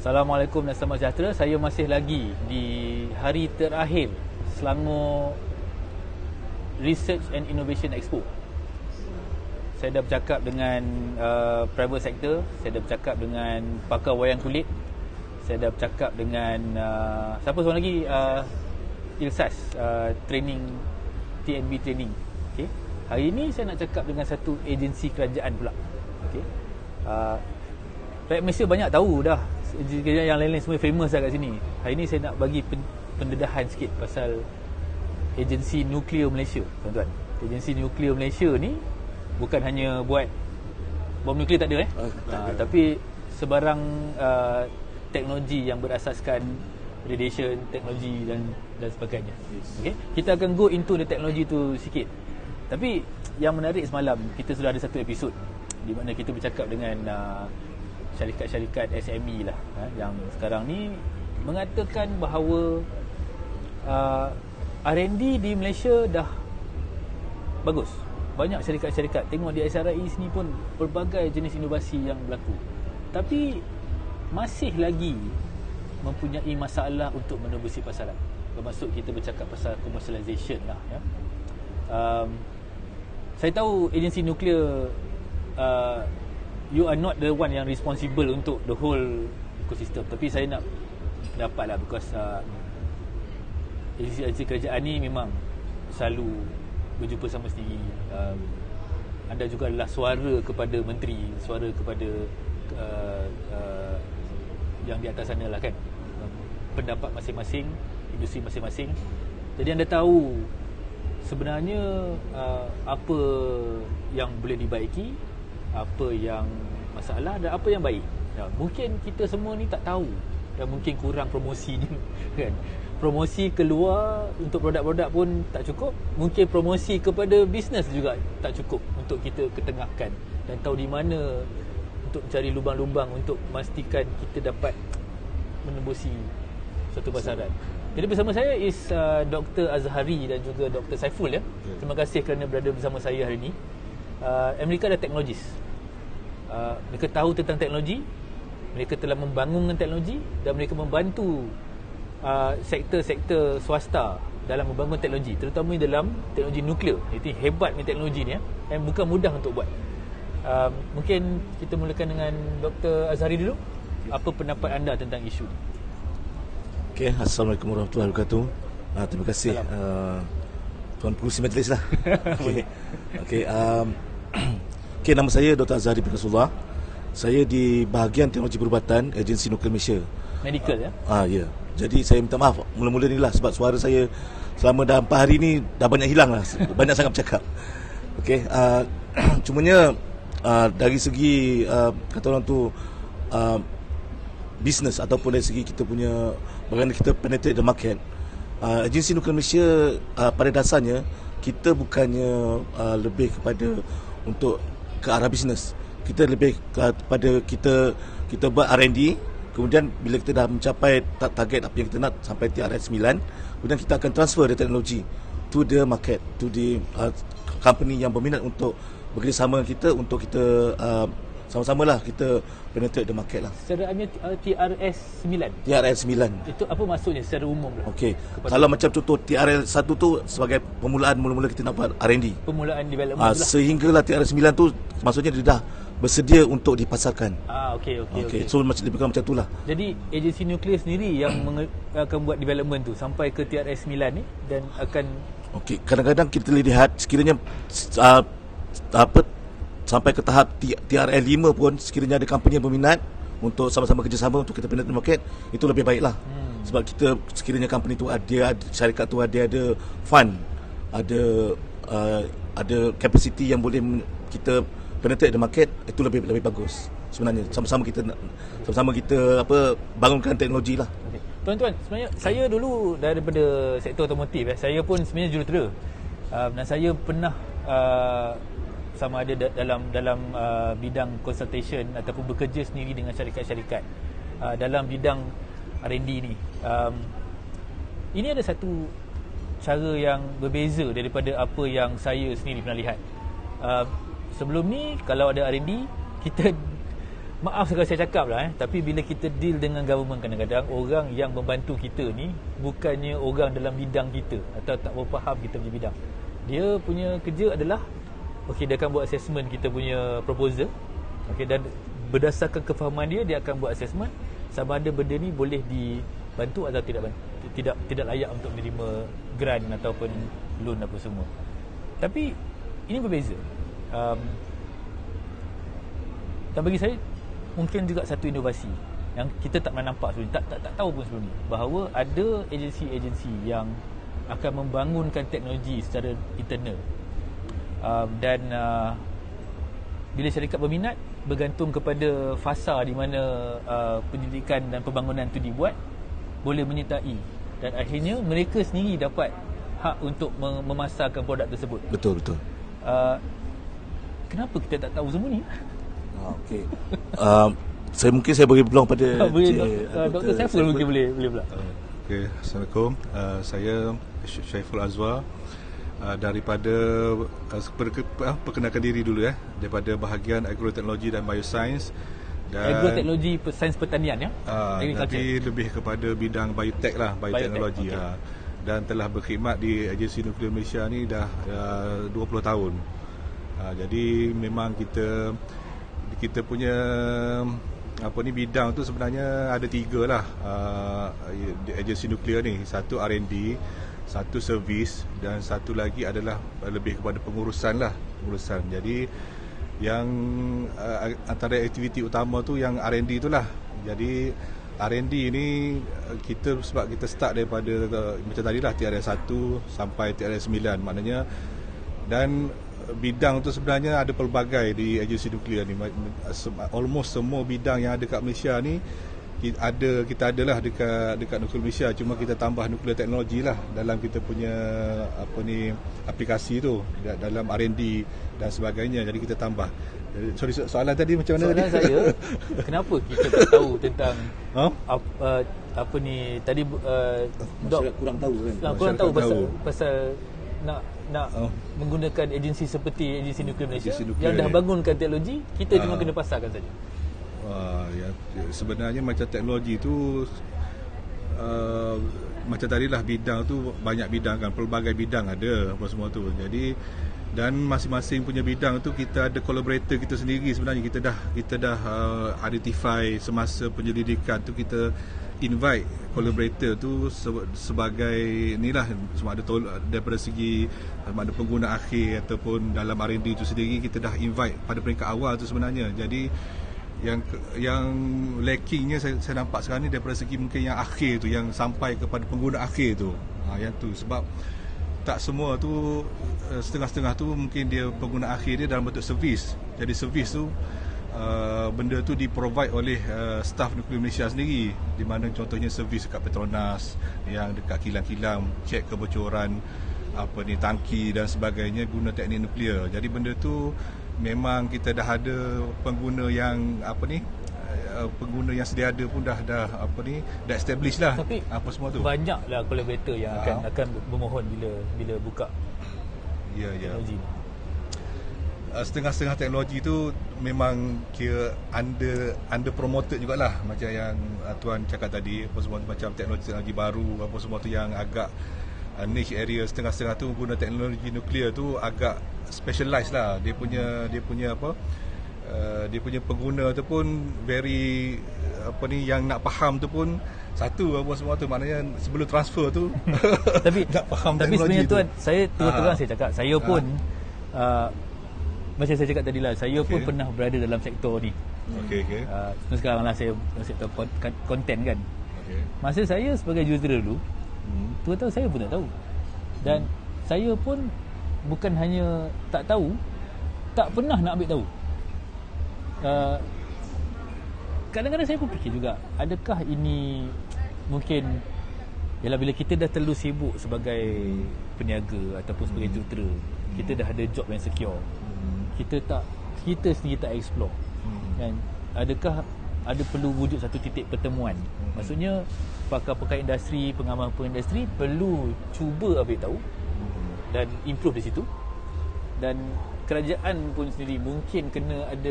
Assalamualaikum dan selamat sejahtera. Saya masih lagi di hari terakhir Selangor Research and Innovation Expo. Saya dah bercakap dengan private sector, saya dah bercakap dengan pakar wayang kulit, saya dah bercakap dengan siapa seorang lagi, ILSAS, training, TNB training. Okay. Hari ini saya nak cakap dengan satu agensi kerajaan pula. Okay. Rakyat Malaysia banyak tahu dah, yang lain-lain semua famous lah kat sini. Hari ni saya nak bagi pendedahan sikit pasal agensi nuklear Malaysia, tuan-tuan. Agensi nuklear Malaysia ni bukan hanya buat bom nuklear, tak ada tapi sebarang teknologi yang berasaskan radiation, teknologi dan sebagainya. Okay? Kita akan go into the teknologi tu sikit. Tapi yang menarik semalam, kita sudah ada satu episod di mana kita bercakap dengan syarikat-syarikat SME lah, yang sekarang ni mengatakan bahawa R&D di Malaysia dah bagus. Banyak syarikat-syarikat, tengok di SRI sini pun pelbagai jenis inovasi yang berlaku, tapi masih lagi mempunyai masalah untuk menebusi pasaran. Bermaksud kita bercakap pasal commercialization lah, ya. Saya tahu agensi nuklear, you are not the one yang responsible untuk the whole ecosystem, tapi saya nak dapat lah, because agensi kerajaan ni memang selalu berjumpa sama sendiri. Anda juga adalah suara kepada menteri, suara kepada yang di atas sana lah kan, pendapat masing-masing, industri masing-masing. Jadi anda tahu sebenarnya apa yang boleh dibaiki, apa yang masalah dan apa yang baik. Mungkin kita semua ni tak tahu, dan mungkin kurang promosinya kan. Promosi keluar untuk produk-produk pun tak cukup, mungkin promosi kepada bisnes juga tak cukup untuk kita ketengahkan dan tahu di mana untuk mencari lubang-lubang untuk memastikan kita dapat menembusi suatu pasaran. Jadi bersama saya is Dr. Azhari dan juga Dr. Saiful, ya. Terima kasih kerana berada bersama saya hari ini. Mereka adalah teknologis. Mereka tahu tentang teknologi, mereka telah membangunkan teknologi dan mereka membantu sektor-sektor swasta dalam membangun teknologi, terutama dalam teknologi nuklear. Itu hebat ni teknologi ni, ya, dan bukan mudah untuk buat. Mungkin kita mulakan dengan Dr. Azhari dulu. Apa pendapat anda tentang isu ni? Okay, Assalamualaikum warahmatullahi wabarakatuh. Terima kasih Tuan Pengerusi Majlis lah. Okay, nama saya Dr. Azhari bin Rasulullah. Saya di bahagian teknologi perubatan Agensi Nuklear Malaysia. Medical, ya? Ya. Jadi saya minta maaf mula-mula ni lah, sebab suara saya selama dah 4 hari ni dah banyak hilang lah. Banyak sangat bercakap. Okay, cumanya dari segi kata orang tu bisnes ataupun dari segi kita punya bagaimana kita penetrate the market, Agensi Nuklear Malaysia pada dasarnya kita bukannya lebih kepada untuk ke arah bisnes. Kita lebih kepada kita buat R&D. Kemudian bila kita dah mencapai target apa yang kita nak sampai TRL 9, kemudian kita akan transfer the teknologi to the market, to the company yang berminat untuk bekerjasama dengan kita untuk kita sama-samalah kita penetrate the market lah. Secara TRS 9. TRL 9. Itu apa maksudnya secara umum lah? Okey. Kalau macam contoh TRL 1 tu sebagai permulaan, mula-mula kita nak buat R&D. Permulaan development lah. Sehinggalah TRL 9 tu maksudnya dia dah bersedia untuk dipasarkan. Okey. So lebih kurang macam itulah. Jadi agensi nuklear sendiri yang akan buat development tu sampai ke TRS 9 ni dan akan kadang-kadang kita lihat sekiranya sampai ke tahap TRL 5 pun, sekiranya ada company yang berminat untuk sama-sama kerjasama untuk kita penetrate market, itu lebih baiklah. Sebab kita sekiranya company tu ada syarikat tu ada fund, ada capacity yang boleh kita penetrate the market, itu lebih bagus sebenarnya. Sama-sama kita bangunkan teknologi lah. Tuan-tuan, sebenarnya saya dulu daripada sektor otomotif, saya pun sebenarnya jurutera, dan saya pernah sama ada dalam bidang consultation ataupun bekerja sendiri dengan syarikat-syarikat dalam bidang R&D ni. Ini ada satu cara yang berbeza daripada apa yang saya sendiri pernah lihat. Sebelum ni kalau ada R&D, kita maaf sekali saya cakap lah tapi bila kita deal dengan government, kadang-kadang orang yang membantu kita ni bukannya orang dalam bidang kita atau tak berfaham kita punya bidang. Dia punya kerja adalah dia akan buat assessment kita punya proposal, dan berdasarkan kefahaman dia akan buat assessment sama ada benda ni boleh dibantu atau tidak layak untuk menerima grant ataupun loan apa semua. Tapi ini berbeza. Dan bagi saya mungkin juga satu inovasi yang kita tak pernah nampak sebelum ni, tak tahu pun sebelum ni, bahawa ada agensi-agensi yang akan membangunkan teknologi secara internal. Dan bila syarikat berminat, bergantung kepada fasa di mana pendidikan dan pembangunan itu dibuat, boleh menyertai, dan akhirnya mereka sendiri dapat hak untuk memasarkan produk tersebut. Betul. Kenapa kita tak tahu semua ni? Okey. Saya bagi peluang pada Dr. Saiful mungkin boleh pula. Okey, Assalamualaikum. Saya Syaiful Azwar daripada perkenalkan diri dulu daripada bahagian agroteknologi dan bioscience. Agroteknologi sains pertanian tapi lebih kepada bidang biotek lah, bioteknologi. Dan telah berkhidmat di Agensi Nuklear Malaysia ni dah 20 tahun. Jadi memang kita punya bidang tu sebenarnya ada 3 lah di agensi nuklear ni. Satu R&D, satu servis, dan satu lagi adalah lebih kepada pengurusan. Jadi yang antara aktiviti utama tu yang R&D tu lah. Jadi R&D ni sebab kita start daripada macam tadi lah, TRS 1 sampai TRS 9 maknanya, dan bidang tu sebenarnya ada pelbagai di agensi nuklear ni. Almost semua bidang yang ada kat Malaysia ni kita adalah dekat nuklear Malaysia, cuma kita tambah nuklear teknologi lah dalam kita punya aplikasi tu, dalam R&D dan sebagainya. Jadi kita tambah. Sorry, soalan tadi macam mana? Soalan saya, kenapa kita tak tahu tentang tadi masyarakat kurang tahu kan? Kurang tahu pasal nak menggunakan agensi seperti Agensi Nuklear Malaysia yang dah bangunkan teknologi, kita cuma kena pasarkan saja. Sebenarnya macam teknologi tu macam tadilah, bidang tu banyak bidang kan, pelbagai bidang ada apa semua tu. Jadi dan masing-masing punya bidang tu kita ada collaborator kita sendiri. Sebenarnya kita dah identify semasa penyelidikan tu, kita invite collaborator tu sebagai inilah, sama ada daripada segi sama ada pengguna akhir ataupun dalam R&D tu sendiri, kita dah invite pada peringkat awal tu sebenarnya. Jadi yang lackingnya saya nampak sekarang ni daripada segi mungkin yang akhir tu, yang sampai kepada pengguna akhir tu. Yang tu sebab tak semua tu, setengah-setengah tu mungkin dia pengguna akhir dia dalam bentuk servis. Jadi servis tu benda tu di-provide oleh staf Nuklear Malaysia sendiri, di mana contohnya servis dekat Petronas, yang dekat kilang-kilang cek kebocoran tangki dan sebagainya guna teknik nuklear. Jadi benda tu memang kita dah ada pengguna yang pengguna yang sedia ada pun dah establish lah. Tapi semua tu banyaklah collaborator yang akan bermohon bila buka teknologi. Setengah-setengah teknologi tu memang kira under promoted jugalah, macam yang tuan cakap tadi, apa semua tu, macam teknologi baru apa semua tu yang agak niche area. Setengah-setengah tu guna teknologi nuklear tu agak specialized lah. Dia punya pengguna tu pun very yang nak faham tu pun satu apa semua tu, maknanya sebelum transfer tu tapi nak faham tapi sebenarnya tuan, saya terang saya cakap, saya pun macam saya cakap tadi lah, saya pun pernah berada dalam sektor ni. Sekarang lah saya sektor konten kan. Masa saya sebagai jurutera dulu, tuan tahu, saya pun tak tahu. Dan saya pun bukan hanya tak tahu, tak pernah nak ambil tahu. Kadang-kadang saya pun fikir juga, adakah ini mungkin ialah bila kita dah terlalu sibuk sebagai peniaga ataupun sebagai jurutera, kita dah ada job yang secure, kita sendiri tak explore. Dan adakah ada perlu wujud satu titik pertemuan? Maksudnya pakar-pakar industri, pengamal industri perlu cuba ambil tahu dan improve di situ. Dan kerajaan pun sendiri mungkin kena ada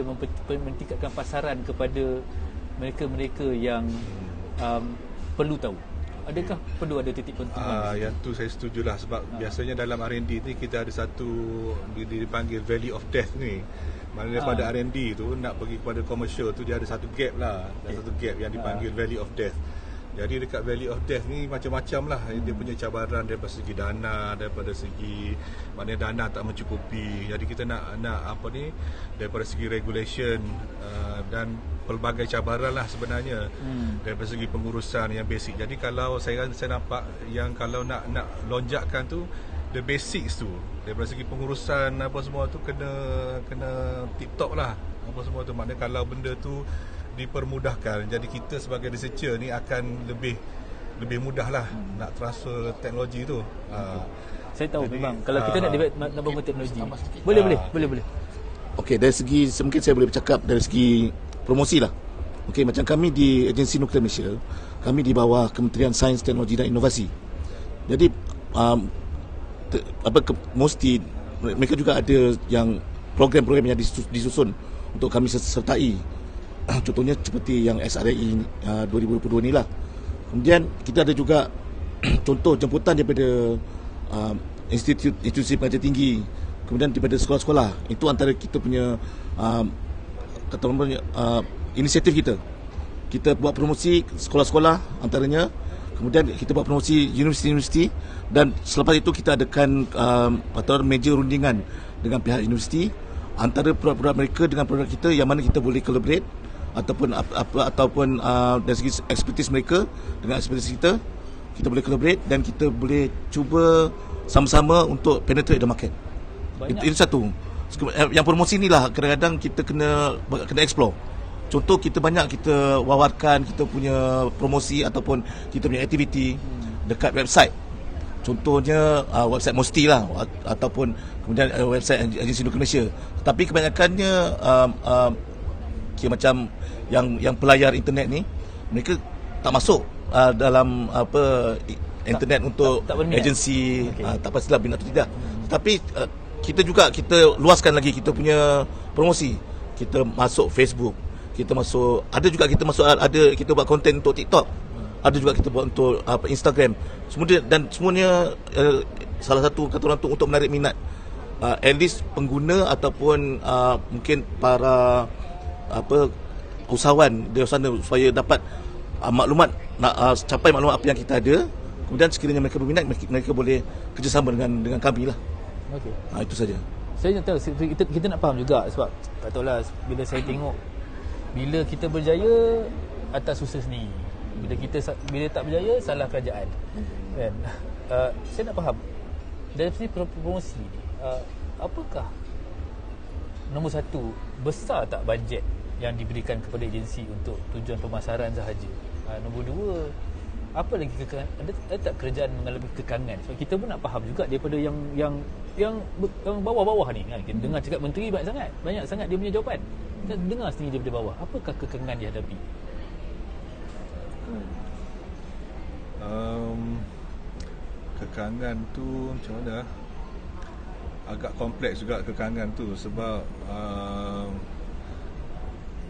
mentingkatkan pasaran kepada mereka-mereka yang perlu tahu. Adakah perlu ada titik pentungan? Yang tu saya setujulah sebab biasanya dalam R&D ni kita ada satu dipanggil Valley of Death ni. Mana daripada R&D tu nak pergi kepada commercial tu dia ada satu gap lah. Ada satu gap yang dipanggil Valley of Death. Jadi dekat Valley of Death ni macam-macam lah. Dia punya cabaran daripada segi dana, daripada segi maknanya dana tak mencukupi. Jadi kita nak apa ni, daripada segi regulation dan pelbagai cabaran lah sebenarnya daripada segi pengurusan yang basic. Jadi kalau saya nampak yang kalau nak lonjakkan tu the basics tu, daripada segi pengurusan apa semua tu kena tip top lah apa semua tu. Maknanya kalau benda tu dipermudahkan, jadi kita sebagai researcher ni akan lebih mudah lah nak transfer teknologi tu. Saya tahu jadi, memang kalau kita nak bangun teknologi boleh. Okey, dari segi mungkin saya boleh bercakap dari segi promosi lah. Okey, macam kami di Agensi Nuklear Malaysia, kami di bawah Kementerian Sains, Teknologi dan Inovasi. Jadi mesti mereka juga ada yang program-program yang disusun untuk kami sertai. Contohnya seperti yang SRAE 2022 ni lah. Kemudian kita ada juga contoh jemputan daripada institusi pengajian tinggi, kemudian daripada sekolah-sekolah. Itu antara kita punya inisiatif kita. Kita buat promosi sekolah-sekolah antaranya, kemudian kita buat promosi universiti-universiti, dan selepas itu kita adakan meja rundingan dengan pihak universiti antara produk-produk mereka dengan produk kita yang mana kita boleh collaborate ataupun dari segi expertise mereka dengan expertise kita boleh collaborate dan kita boleh cuba sama-sama untuk penetrate the market. Itu satu. Yang promosi ni lah kadang-kadang kita kena explore. Contoh kita wawarkan kita punya promosi ataupun kita punya aktiviti dekat website. Contohnya website Mosti lah ataupun kemudian website Agensi Nuklear Malaysia. Tapi kebanyakannya macam yang pelayar internet ni mereka tak masuk dalam internet untuk tak agensi. Tak pastilah minat atau tidak. Tapi kita luaskan lagi kita punya promosi. Kita masuk Facebook, kita buat konten untuk TikTok, ada juga kita buat untuk Instagram. Semuanya salah satu kata orang tu untuk menarik minat at least pengguna ataupun mungkin para usahawan di sana supaya dapat maklumat, capai maklumat apa yang kita ada. Kemudian sekiranya mereka berminat, mereka boleh kerjasama dengan kami lah. Okey. Itu saja. Saya nak tahu, kita nak faham juga sebab tak tahulah bila saya tengok bila kita berjaya atas usaha sendiri, bila tak berjaya salah kerajaan. Kan? Saya nak faham dari segi promosi apakah nombor satu, besar tak bajet yang diberikan kepada agensi untuk tujuan pemasaran sahaja? Nombor dua, apa lagi kekangan? Ada tak kerajaan mengalami kekangan? Sebab kita pun nak faham juga daripada yang bawah-bawah ni kan. Kita dengar cakap menteri banyak sangat dia punya jawapan. Kita dengar sendiri daripada bawah. Apakah kekangan dihadapi? Kekangan tu macam mana? Agak kompleks juga kekangan tu sebab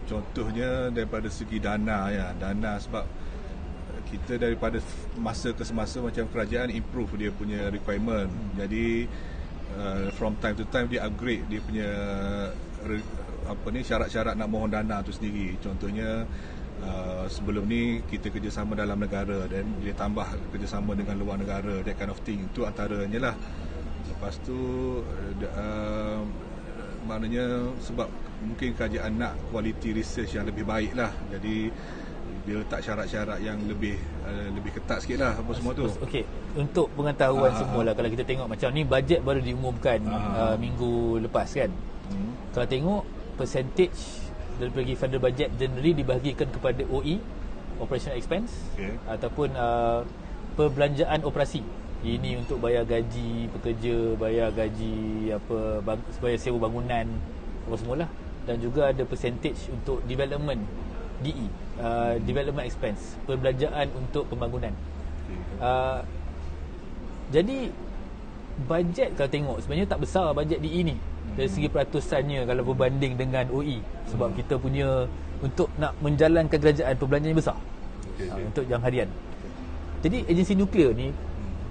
contohnya daripada segi dana sebab kita daripada masa ke semasa macam kerajaan improve dia punya requirement. Jadi from time to time dia upgrade dia punya syarat-syarat nak mohon dana tu sendiri. Contohnya sebelum ni kita kerjasama dalam negara dan dia tambah kerjasama dengan luar negara, that kind of thing. Itu antaranya lah. Lepas tu maknanya sebab mungkin kerajaan nak quality research yang lebih baik lah. Jadi dia letak syarat-syarat yang lebih ketat sikit lah apa semua tu. Okey, untuk pengetahuan semua lah, kalau kita tengok macam ni bajet baru diumumkan minggu lepas kan. Kalau tengok percentage daripada federal budget generally dibahagikan kepada OE, operational expense, ataupun perbelanjaan operasi. Ini untuk bayar gaji pekerja, bayar gaji bayar sewa bangunan apa semualah, dan juga ada percentage untuk development DE, development expense, perbelanjaan untuk pembangunan. Jadi bajet kalau tengok sebenarnya tak besar bajet DE ni. dari segi peratusannya kalau berbanding dengan OE, sebab kita punya untuk nak menjalankan kerajaan perbelanjaan besar untuk jam harian. Jadi agensi nuklear ni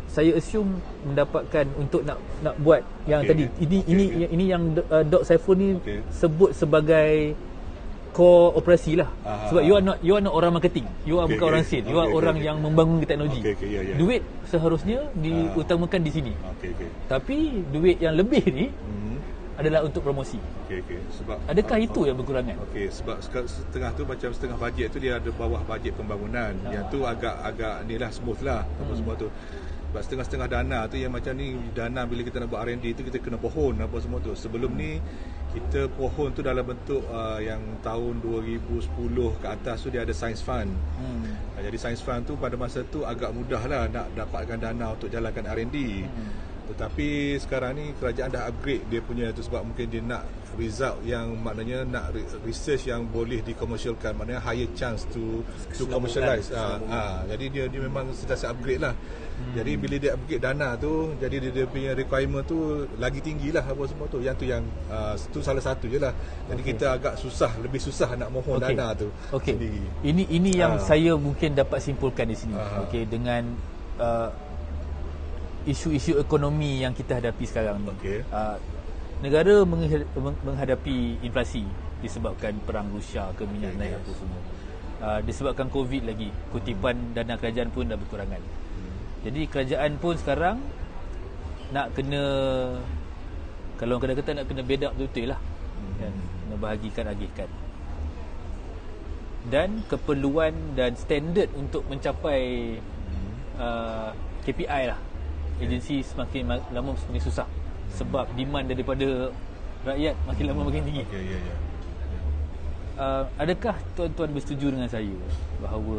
saya assume mendapatkan untuk nak buat yang tadi ini yang Dr. Saiful ni sebut sebagai core operasi lah. Sebab you are not orang marketing, you are bukan orang sales, you are orang yang membangun teknologi. Duit seharusnya diutamakan di sini. Tapi duit yang lebih ni adalah untuk promosi. Sebab adakah itu yang berkurangan? Sebab setengah tu macam setengah bajet tu dia ada bawah bajet pembangunan. Yang tu agak ni lah, smooth lah apa semua tu. Sebab setengah-setengah dana tu yang macam ni, dana bila kita nak buat R&D tu kita kena pohon apa semua tu. Sebelum ni kita pohon tu dalam bentuk yang tahun 2010 ke atas tu dia ada science fund. Jadi science fund tu pada masa tu agak mudah lah nak dapatkan dana untuk jalankan R&D. Tetapi sekarang ni kerajaan dah upgrade dia punya tu, sebab mungkin dia nak result yang maknanya nak research yang boleh dikomersialkan, maknanya higher chance to commercialize. Jadi dia memang sentiasa upgrade lah. Jadi bila dia upgrade dana tu, jadi dia punya requirement tu lagi tinggi lah apa semua tu. Yang tu yang tu salah satu je lah. Jadi kita agak lebih susah nak mohon dana tu sendiri. Ini yang saya mungkin dapat simpulkan di sini. Dengan isu-isu ekonomi yang kita hadapi sekarang ni. Negara menghadapi inflasi disebabkan perang Rusia ke minyak naik apa semua. Disebabkan COVID lagi, kutipan dana kerajaan pun dah berkurangan. Jadi kerajaan pun sekarang nak kena, kalau orang kata nak kena bedak betul lah, dan membahagikan-agihkan. Dan keperluan dan standard untuk mencapai KPI lah, agensi semakin lama semakin susah sebab demand daripada rakyat makin lama makin tinggi. Adakah tuan-tuan bersetuju dengan saya bahawa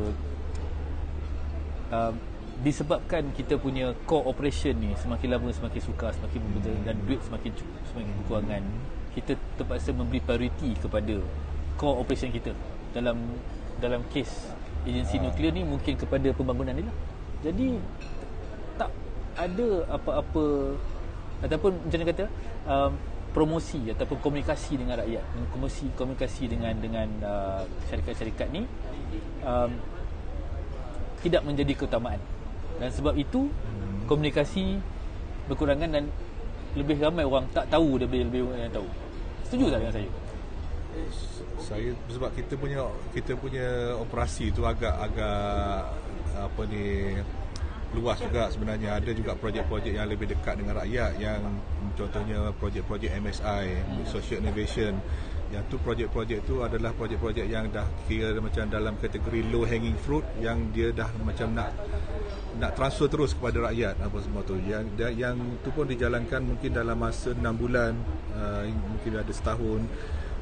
disebabkan kita punya core operation ni semakin lama semakin sukar, semakin berbeza dan duit semakin berkurangan, kita terpaksa memberi prioriti kepada core operation kita dalam kes agensi nuklear ni, mungkin kepada pembangunan ni lah. Jadi tak ada apa-apa ataupun macam mana kata promosi ataupun komunikasi dengan rakyat, komunikasi dengan syarikat-syarikat ni tidak menjadi keutamaan, dan sebab itu komunikasi berkurangan dan lebih ramai orang tak tahu daripada lebih orang yang tahu. Setuju tak dengan saya? Saya sebab kita punya operasi tu agak apa ni, luas juga sebenarnya. Ada juga projek-projek yang lebih dekat dengan rakyat, yang contohnya projek-projek MSI, Social Innovation. Yang tu projek-projek tu adalah projek-projek yang dah kira macam dalam kategori low hanging fruit, yang dia dah macam nak transfer terus kepada rakyat apa semua tu. Yang tu pun dijalankan mungkin dalam masa 6 bulan, mungkin ada setahun.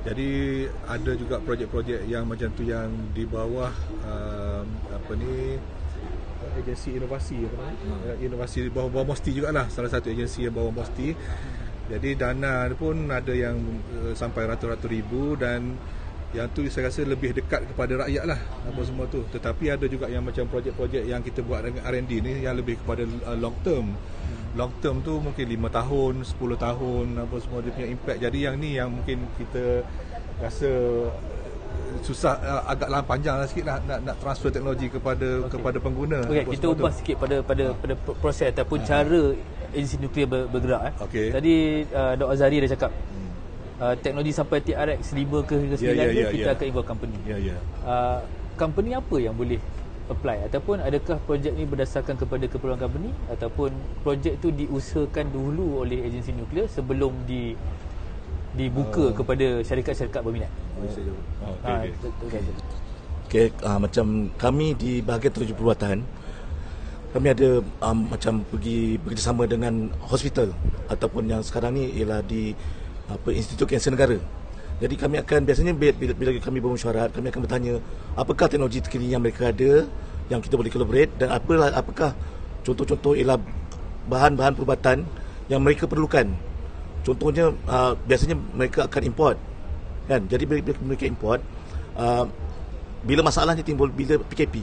Jadi ada juga projek-projek yang macam tu yang di bawah agensi inovasi inovasi bawah Mosti jugalah, salah satu agensi yang bawah Mosti. Jadi dana pun ada yang sampai ratus-ratus ribu, dan yang tu saya rasa lebih dekat kepada rakyat lah apa semua tu. Tetapi ada juga yang macam projek-projek yang kita buat dengan R&D ni yang lebih kepada long term. Long term tu mungkin 5 tahun, 10 tahun apa semua dia punya impact. Jadi yang ni yang mungkin kita rasa susah, agak panjang lah sikit lah nak transfer teknologi kepada pengguna. Kita ubah sikit pada proses ataupun cara agensi nuklear bergerak. Tadi Dr. Azhari dah cakap teknologi sampai TRX 5 ke 9 kita akan involve company. Company apa yang boleh apply, ataupun adakah projek ni berdasarkan kepada keperluan company, ataupun projek tu diusahakan dulu oleh agensi nuklear sebelum dibuka kepada syarikat-syarikat berminat? Macam kami di bahagian teknologi perubatan, kami ada macam pergi bekerjasama dengan hospital, ataupun yang sekarang ni ialah di Institut Kanser Negara. Jadi kami akan biasanya bila kami bermesyuarat, kami akan bertanya apakah teknologi terkini yang mereka ada yang kita boleh collaborate, dan apakah contoh-contoh ialah bahan-bahan perubatan yang mereka perlukan. Contohnya biasanya mereka akan import kan. Jadi bila mereka import, bila masalahnya timbul bila PKP,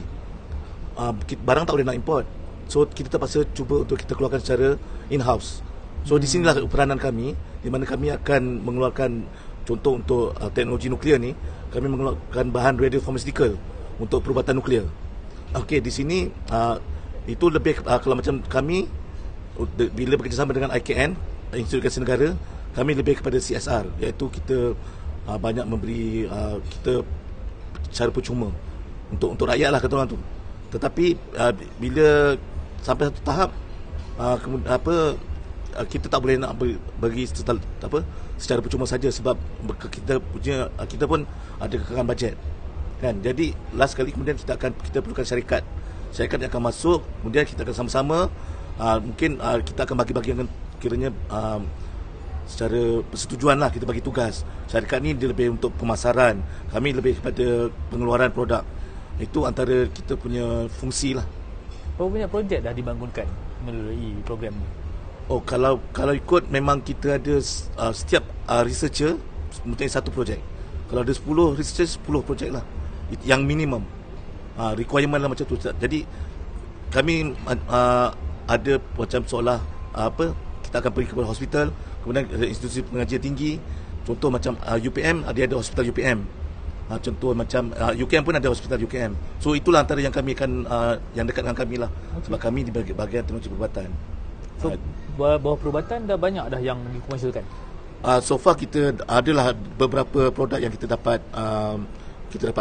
barang tak boleh nak import, so kita terpaksa cuba untuk kita keluarkan secara in-house. So di sinilah peranan kami, di mana kami akan mengeluarkan contoh untuk teknologi nuklear ni, kami mengeluarkan bahan radiopharmaceutical untuk perubatan nuklear. Okey, di sini itu lebih kalau macam kami bila bekerjasama dengan IKN, Institut Kasih Negara, kami lebih kepada CSR, iaitu kita banyak memberi kita secara percuma untuk rakyat lah kata orang tu. Tetapi bila sampai satu tahap kita tak boleh nak bagi secara percuma saja, sebab kita pun ada kekurangan bajet kan. Jadi last kali kemudian kita perlukan syarikat yang akan masuk, kemudian kita akan sama-sama mungkin kita akan bagi-bagi kiranya secara persetujuan lah, kita bagi tugas. Syarikat ni dia lebih untuk pemasaran, kami lebih kepada pengeluaran produk. Itu antara kita punya fungsi lah. Berapa banyak projek dah dibangunkan melalui program ni? Oh, kalau ikut memang kita ada setiap researcher mempunyai satu projek. Kalau ada 10 researcher, 10 projek lah yang minimum. Requirement lah macam tu. Jadi kami ada macam seolah kita akan pergi kepada hospital, kemudian ada institusi pengajian tinggi. Contoh macam UPM, ada hospital UPM. Contoh macam UKM pun ada hospital UKM. So itulah antara yang kami akan yang dekat dengan kami lah. Sebab kami di bahagian teknologi perubatan. So bawah perubatan dah banyak dah yang dikomersialkan. So far kita adalah beberapa produk yang kita dapat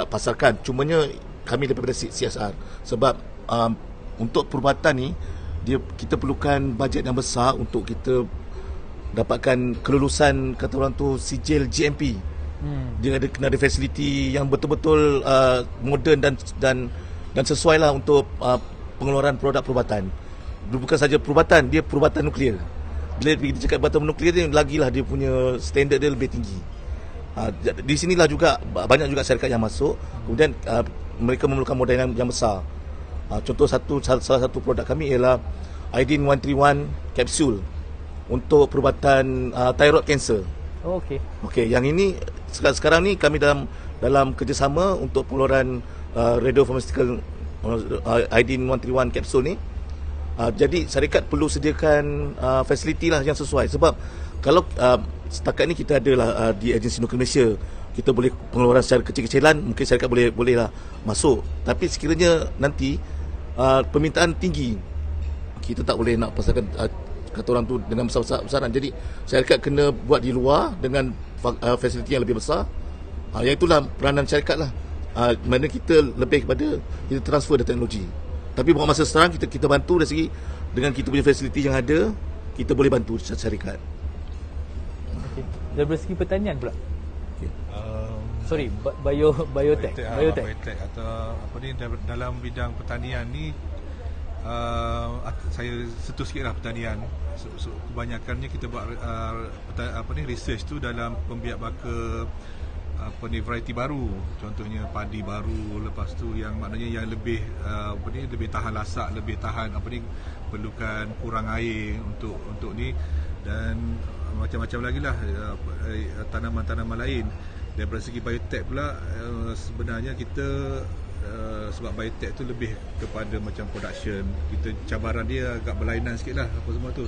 pasarkan. Cumanya kami daripada CSR. Sebab untuk perubatan ni kita perlukan bajet yang besar untuk kita dapatkan kelulusan kata orang tu sijil GMP. Dia kena ada fasiliti yang betul-betul moden dan sesuai lah untuk pengeluaran produk perubatan. Bukan saja perubatan, dia perubatan nuklear. Bila kita cakap perubatan nuklear ni, lagilah dia punya standard dia lebih tinggi. Di sinilah juga banyak juga syarikat yang masuk. Kemudian mereka memerlukan modal yang besar. Contoh salah satu produk kami ialah Iodine 131 kapsul untuk perubatan thyroid cancer. Okey, yang ini sekarang ni kami dalam kerjasama untuk pengeluaran radiopharmaceutical Iodine 131 kapsul ni. Jadi syarikat perlu sediakan fasiliti lah yang sesuai. Sebab kalau setakat ni kita adalah di Agensi Nuklear Malaysia, kita boleh pengeluaran secara kecil-kecilan, mungkin syarikat boleh lah masuk. Tapi sekiranya nanti permintaan tinggi, kita tak boleh nak pasarkan kata orang tu dengan besar-besaran. Jadi syarikat kena buat di luar dengan fasiliti yang lebih besar. Yang itulah peranan syarikat lah. Mana kita lebih kepada kita transfer the teknologi. Tapi buat masa sekarang kita bantu dari segi dengan kita punya fasiliti yang ada, kita boleh bantu syarikat. Okay. Dari segi pertanian pula. Sorry, biotech atau apa ni dalam bidang pertanian ni, saya sentuh sikitlah pertanian. So, kebanyakannya kita buat research tu dalam pembiak-baka variety baru, contohnya padi baru, lepas tu yang maknanya yang lebih lebih tahan lasak, lebih tahan perlukan kurang air untuk ni, dan macam-macam lagi lah tanaman-tanaman lain. Dari segi biotech pula, sebenarnya kita sebab biotech tu lebih kepada macam production, kita cabaran dia agak berlainan sikit lah apa semua tu.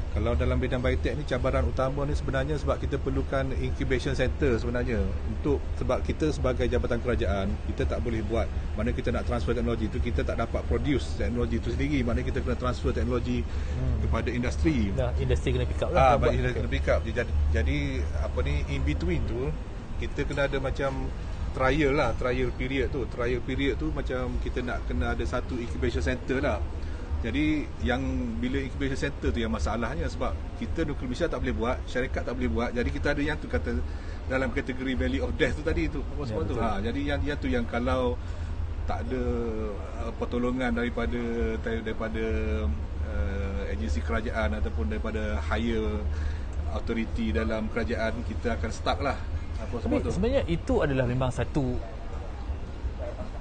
Kalau dalam bidang biotech ni, cabaran utama ni sebenarnya sebab kita perlukan incubation center sebenarnya. Sebab kita sebagai jabatan kerajaan, kita tak boleh buat, mana kita nak transfer teknologi tu, kita tak dapat produce teknologi tu sendiri, mana kita kena transfer teknologi kepada industri. Industri kena pick up lah. Industri kena pick up. Jadi in between tu kita kena ada macam trial period tu macam kita nak kena ada satu incubation center lah. Jadi yang bila incubation center tu yang masalahnya, sebab kita Nuklear Malaysia tak boleh buat, syarikat tak boleh buat. Jadi kita ada yang tu kata dalam kategori valley of death tu tadi tu. Semua tu. Jadi yang tu yang kalau tak ada pertolongan daripada agensi kerajaan ataupun daripada higher authority dalam kerajaan, kita akan stuck lah. Sebenarnya itu adalah memang satu,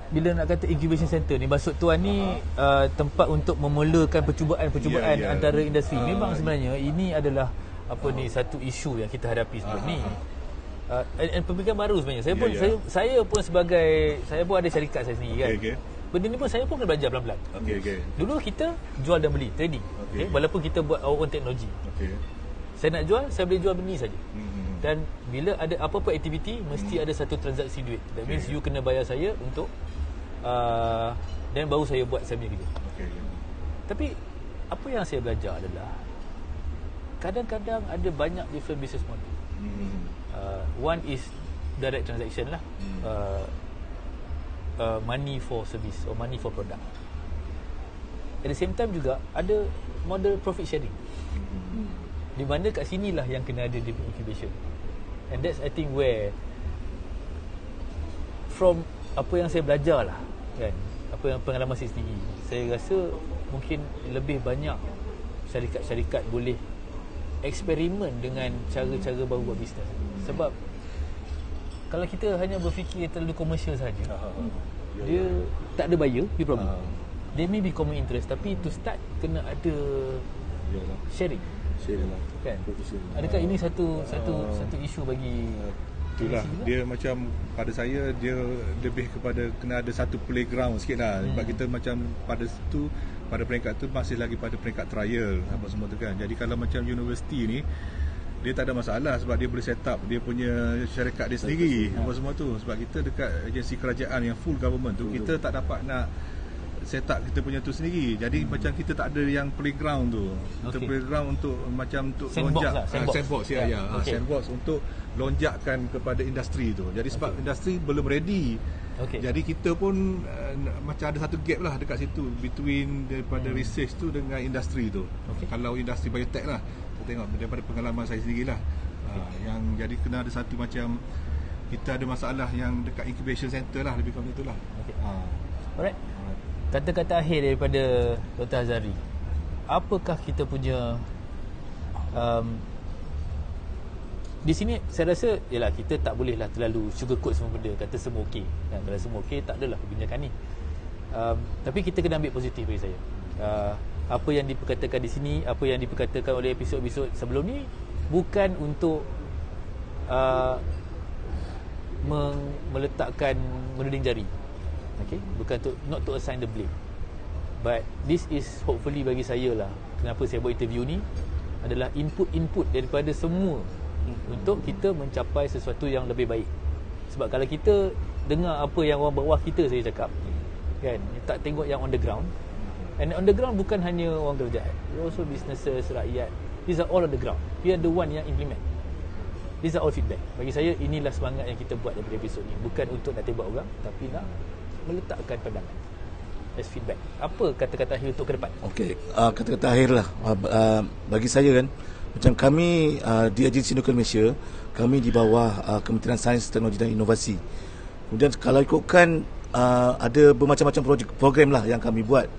bila nak kata incubation center ni, maksud tuan ni tempat untuk memulakan percubaan antara industri. Memang sebenarnya ini adalah satu isu yang kita hadapi sebelum ni. Pemikiran baru sebenarnya. Saya pun sebagai, saya pun ada syarikat saya sendiri kan. benda ni pun saya pun kena belajar pelan-pelan. Okey. Dulu kita jual dan beli, trading. Okey. Walaupun kita buat our own teknologi. Okey. Saya nak jual, saya boleh jual benda ni saja. Dan bila ada apa-apa aktiviti, mesti ada satu transaksi duit. That means you kena bayar saya untuk dan baru saya buat saya punya kerja. Okey. Tapi apa yang saya belajar adalah kadang-kadang ada banyak different business model. One is direct transaction lah. Money for service or money for product. At the same time juga ada model profit sharing. Di mana kat sinilah yang kena ada di incubation. And that's I think where from apa yang saya belajar lah kan, apa yang pengalaman saya sendiri, saya rasa mungkin lebih banyak syarikat-syarikat boleh eksperimen dengan cara-cara baru buat bisnes. Sebab kalau kita hanya berfikir terlalu komersial saja, dia tak ada buyer, dia problem. There may be common interest, tapi to start kena ada sharing. Kan? Adakah ini satu isu bagi itulah dia macam pada saya dia lebih kepada kena ada satu playground sikit lah. Sebab kita macam pada peringkat tu masih lagi pada peringkat trial apa semua tu kan. Jadi kalau macam universiti ni dia tak ada masalah sebab dia boleh set up dia punya syarikat dia sendiri apa semua tu. Sebab kita dekat agensi kerajaan yang full government tu, kita tak dapat nak set up kita punya tu sendiri. Jadi macam kita tak ada yang playground tu. Kita playground untuk macam untuk sandbox lonjak lah, sandbox. Sandbox untuk lonjakkan kepada industri tu. Jadi sebab industri belum ready. Jadi kita pun macam ada satu gap lah dekat situ between daripada research tu dengan industri tu. Kalau industri biotech lah, kita tengok daripada pengalaman saya sendirilah. Yang jadi kena ada satu macam kita ada masalah yang dekat incubation center lah, lebih kurang itulah. Alright. Kata-kata akhir daripada Dr. Azhari, apakah kita punya di sini saya rasa ialah kita tak bolehlah terlalu sugarcoat semua benda, kata semua okey. Dan kalau semua okey, tak adalah perbincangan ni. Tapi kita kena ambil positif bagi saya. Apa yang diperkatakan di sini, apa yang diperkatakan oleh episod-episod sebelum ni bukan untuk meletakkan menuding jari. Bukan not to assign the blame. But this is hopefully bagi saya lah, kenapa saya buat interview ni adalah input daripada semua untuk kita mencapai sesuatu yang lebih baik. Sebab kalau kita dengar apa yang orang bawah kita saya cakap kan, tak tengok yang on the ground. And on the ground bukan hanya orang kerajaan, also businesses, rakyat. These are all on the ground. We are the one yang implement. These are all feedback. Bagi saya inilah semangat yang kita buat daripada episod ni. Bukan untuk nak tembak orang, tapi nak meletakkan pandangan as feedback. Apa kata-kata akhir untuk ke depan? Kata-kata akhir lah bagi saya kan, macam kami di Agensi Nuklear Malaysia, kami di bawah Kementerian Sains, Teknologi dan Inovasi. Kemudian kalau ikutkan ada bermacam-macam program lah yang kami buat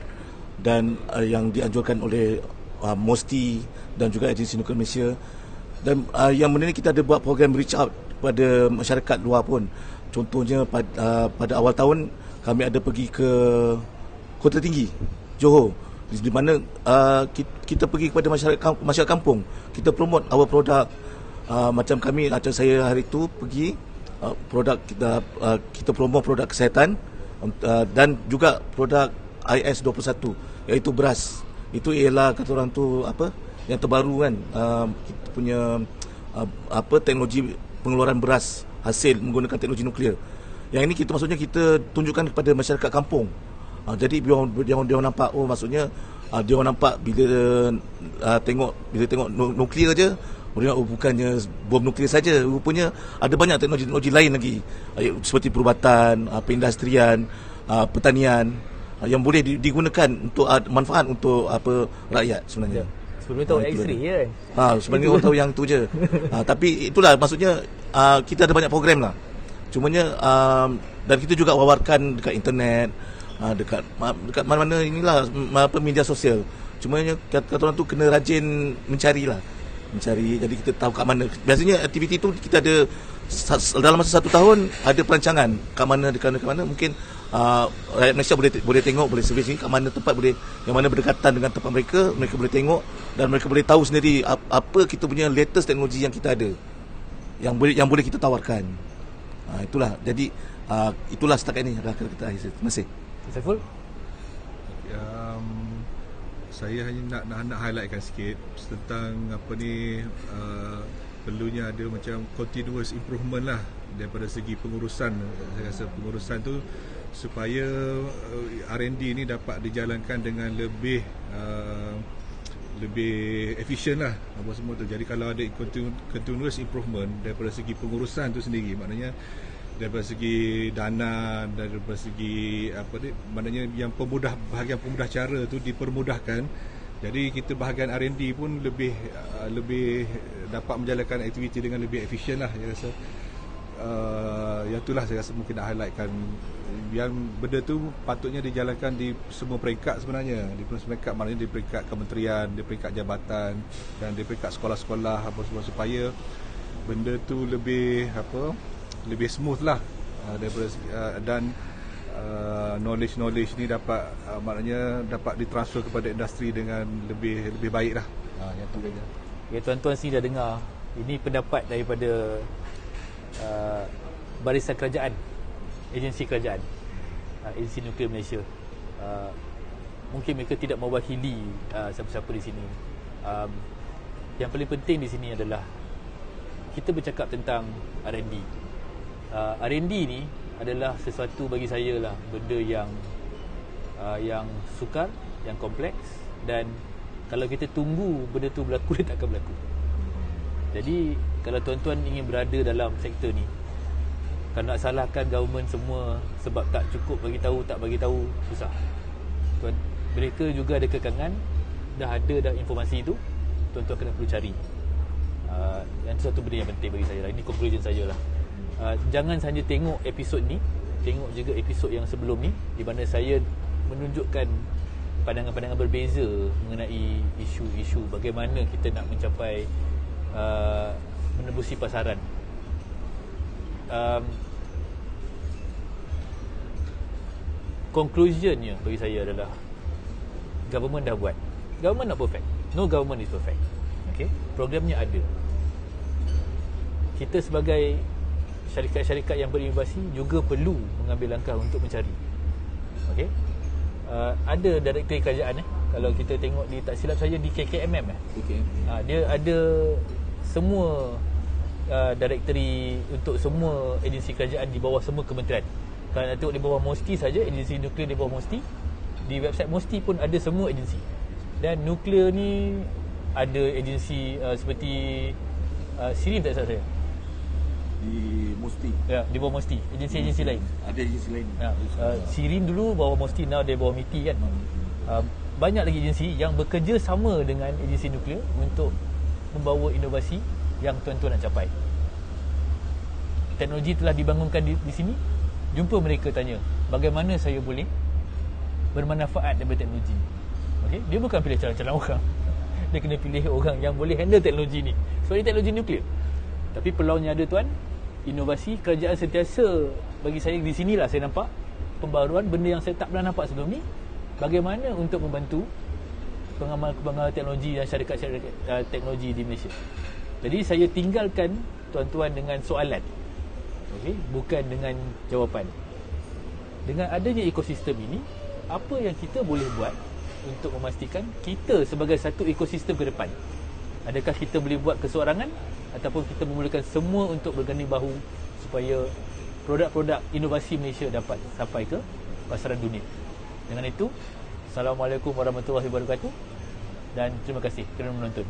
dan yang dianjurkan oleh MOSTI dan juga Agensi Nuklear Malaysia. Dan yang benda ni kita ada buat program reach out kepada masyarakat luar pun. Contohnya pada awal tahun kami ada pergi ke Kota Tinggi, Johor, di mana kita pergi kepada masyarakat kampung. Kita promote our product. Macam kami, macam saya hari itu pergi produk kita promote produk kesihatan dan juga produk IS21 iaitu beras. Itu ialah kata orang tu apa yang terbaru kan, kita punya teknologi pengeluaran beras hasil menggunakan teknologi nuklear. Yang ini kita maksudnya kita tunjukkan kepada masyarakat kampung. Jadi dia nampak, maksudnya dia nampak bila tengok nuklear je, bukannya bom nuklear saja, rupanya ada banyak teknologi lain lagi seperti perubatan, perindustrian, pertanian yang boleh digunakan untuk manfaat untuk rakyat sebenarnya. Sebelum tahu X-ray je kan. Sebenarnya orang tahu yang tu je. Tapi itulah maksudnya kita ada banyak program lah. Cumanya dan kita juga wawarkan dekat internet, dekat mana-mana inilah media sosial. Cumanya kata orang tu kena rajin mencari. Jadi kita tahu kat mana. Biasanya aktiviti tu kita ada dalam masa 1 tahun ada perancangan kat mana dekat mana mungkin rakyat Malaysia boleh tengok, boleh servis ni kat mana tempat boleh, yang mana berdekatan dengan tempat mereka boleh tengok dan mereka boleh tahu sendiri apa kita punya latest teknologi yang kita ada yang boleh kita tawarkan. Itulah. Jadi itulah setakat ini kata-kata akhir. Terima kasih. Saiful? Saya hanya nak highlightkan sikit tentang apa ni, perlunya ada macam continuous improvement lah daripada segi pengurusan. Saya rasa pengurusan tu supaya R&D ni dapat dijalankan dengan lebih efisien lah apa semua tu. Jadi kalau ada continuous improvement daripada segi pengurusan tu sendiri, maknanya daripada segi dana, daripada segi apa ni, maknanya yang bahagian pemudah cara tu dipermudahkan. Jadi kita bahagian R&D pun lebih dapat menjalankan aktiviti dengan lebih efisien lah. Saya rasa yang itulah saya rasa mungkin nak highlightkan, yang benda tu patutnya dijalankan di semua peringkat sebenarnya. Di semua peringkat, maknanya di peringkat kementerian, di peringkat jabatan dan di peringkat sekolah-sekolah apa semua, supaya benda tu lebih smooth lah daripada dan knowledge ni dapat maknanya dapat ditransfer kepada industri dengan lebih baik lah. Yang tu saja. Ya, tuan-tuan sini dah dengar. Ini pendapat daripada barisan kerajaan, agensi kerajaan, Agensi Nuklear Malaysia. Mungkin mereka tidak mewakili siapa-siapa di sini. Yang paling penting di sini adalah kita bercakap tentang R&D. R&D ni adalah sesuatu bagi saya lah, benda yang sukar, yang kompleks, dan kalau kita tunggu benda tu berlaku, dia tak akan berlaku. Jadi kalau tuan-tuan ingin berada dalam sektor ni, kalau nak salahkan government semua sebab tak cukup bagi tahu, tak bagi tahu, susah. Mereka juga ada kekangan, dah ada informasi tu, tuan-tuan kena perlu cari. Yang satu benda yang penting bagi saya lah. Ini conclusion saya lah. Jangan sahaja tengok episod ni, tengok juga episod yang sebelum ni, di mana saya menunjukkan pandangan-pandangan berbeza mengenai isu-isu bagaimana kita nak mencapai menembusi pasaran. Conclusionnya bagi saya adalah government dah buat. Government not perfect. No government is perfect. Okay? Programnya ada. Kita sebagai syarikat-syarikat yang berinovasi juga perlu mengambil langkah untuk mencari. Okey. Ada direktori kerajaan kalau kita tengok di, tak silap saya, di KKMM dia ada semua direktori untuk semua agensi kerajaan di bawah semua kementerian. Kalau nak tengok di bawah MOSTI saja, agensi nuklear di bawah MOSTI, di website MOSTI pun ada semua agensi. Dan nuklear ni ada agensi seperti SIRIN, tak salah saya, di MOSTI. Ya, di bawah MOSTI. Agensi-agensi lain. Ada agensi lain. Ya, SIRIN dulu bawah MOSTI, now dia bawah MITI kan. Banyak lagi agensi yang bekerja sama dengan agensi nuklear untuk membawa inovasi yang tuan-tuan nak capai. Teknologi telah dibangunkan di sini. Jumpa mereka, tanya, bagaimana saya boleh bermanfaat daripada teknologi ni. Okay? Dia bukan pilih calon-calon orang. Dia kena pilih orang yang boleh handle teknologi ni. Sebab ini teknologi nuklear. Tapi peluangnya ada, tuan. Inovasi kerajaan sentiasa, bagi saya di sinilah saya nampak pembaruan, benda yang saya tak pernah nampak sebelum ni. Bagaimana untuk membantu pengamal teknologi dan syarikat-syarikat teknologi di Malaysia. Jadi saya tinggalkan tuan-tuan dengan soalan, okay? Bukan dengan jawapan. Dengan adanya ekosistem ini, apa yang kita boleh buat untuk memastikan kita sebagai satu ekosistem ke depan? Adakah kita boleh buat keseorangan ataupun kita memerlukan semua untuk berganding bahu supaya produk-produk inovasi Malaysia dapat sampai ke pasaran dunia? Dengan itu, Assalamualaikum warahmatullahi wabarakatuh dan terima kasih kerana menonton.